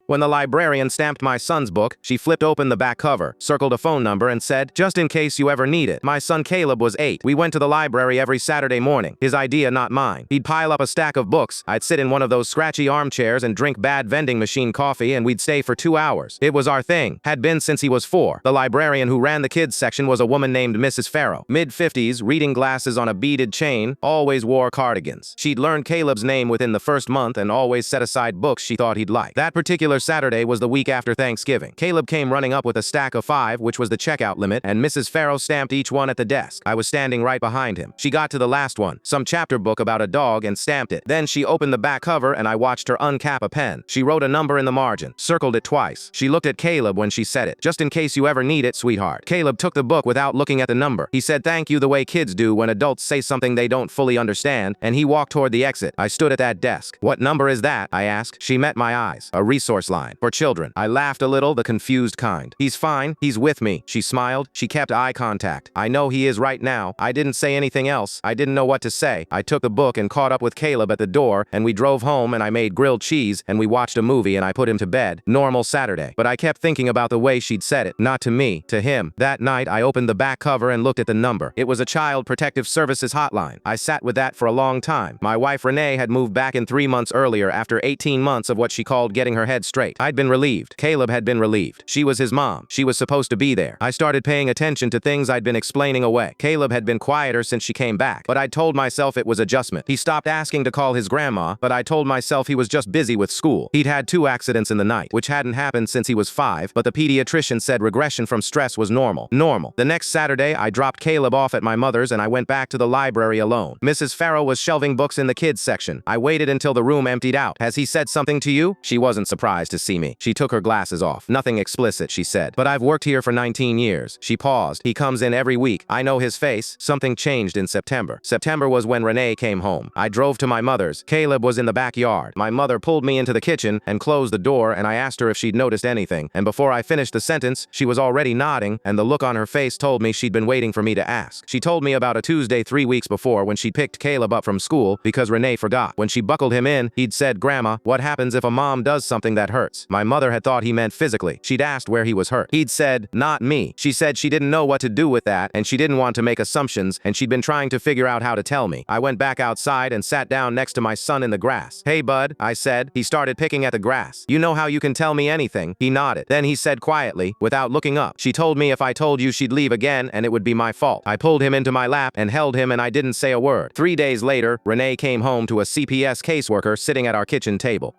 When the librarian stamped my son's book, she flipped open the back cover, circled a phone number, and said, "Just in case you ever need it." My son Caleb was 8. We went to the library every Saturday morning. His idea, not mine. He'd pile up a stack of books. I'd sit in one of those scratchy armchairs and drink bad vending machine coffee, and we'd stay for 2 hours. It was our thing. Had been since he was 4. The librarian who ran the kids section was a woman named Mrs. Farrow. Mid-50s, reading glasses on a beaded chain, always wore cardigans. She'd learned Caleb's name within the first month and always set aside books she thought he'd like. That particular Saturday was the week after Thanksgiving. Caleb came running up with a stack of 5, which was the checkout limit, and Mrs. Farrow stamped each one at the desk. I was standing right behind him. She got to the last one, some chapter book about a dog, and stamped it. Then she opened the back cover and I watched her uncap a pen. She wrote a number in the margin, circled it twice. She looked at Caleb when she said it. "Just in case you ever need it, sweetheart." Caleb took the book without looking at the number. He said thank you the way kids do when adults say something they don't fully understand, and he walked toward the exit. I stood at that desk. "What number is that?" I asked. She met my eyes. "A resource line. For children." I laughed a little, the confused kind. "He's fine. He's with me." She smiled. She kept eye contact. "I know he is right now." I didn't say anything else. I didn't know what to say. I took the book and caught up with Caleb at the door, and we drove home, and I made grilled cheese, and we watched a movie, and I put him to bed. Normal Saturday. But I kept thinking about the way she'd said it. Not to me, to him. That night, I opened the back cover and looked at the number. It was a Child Protective Services hotline. I sat with that for a long time. My wife Renee had moved back in 3 months earlier after 18 months of what she called getting her head straight. I'd been relieved. Caleb had been relieved. She was his mom. She was supposed to be there. I started paying attention to things I'd been explaining away. Caleb had been quieter since she came back, but I'd told myself it was adjustment. He stopped asking to call his grandma, but I told myself he was just busy with school. He'd had 2 accidents in the night, which hadn't happened since he was 5, but the pediatrician said regression from stress was normal. The next Saturday, I dropped Caleb off at my mother's and I went back to the library alone. Mrs. Farrow was shelving books in the kids section. I waited until the room emptied out. "Has he said something to you?" She wasn't surprised to see me. She took her glasses off. "Nothing explicit," she said. "But I've worked here for 19 years. She paused. "He comes in every week. I know his face." Something changed in September. September was when Renee came home. I drove to my mother's. Caleb was in the backyard. My mother pulled me into the kitchen and closed the door, and I asked her if she'd noticed anything. And before I finished the sentence, she was already nodding, and the look on her face told me she'd been waiting for me to ask. She told me about a Tuesday 3 weeks before when she picked Caleb up from school because Renee forgot. When she buckled him in, he'd said, "Grandma, what happens if a mom does something that hurts?" My mother had thought he meant physically. She'd asked where he was hurt. He'd said, "Not me." She said she didn't know what to do with that, and she didn't want to make assumptions, and she'd been trying to figure out how to tell me. I went back outside and sat down next to my son in the grass. "Hey, bud," I said. He started picking at the grass. "You know how you can tell me anything." He nodded. Then he said quietly, without looking up, "She told me if I told you she'd leave again and it would be my fault." I pulled him into my lap and held him, and I didn't say a word. 3 days later, Renee came home to a CPS caseworker sitting at our kitchen table.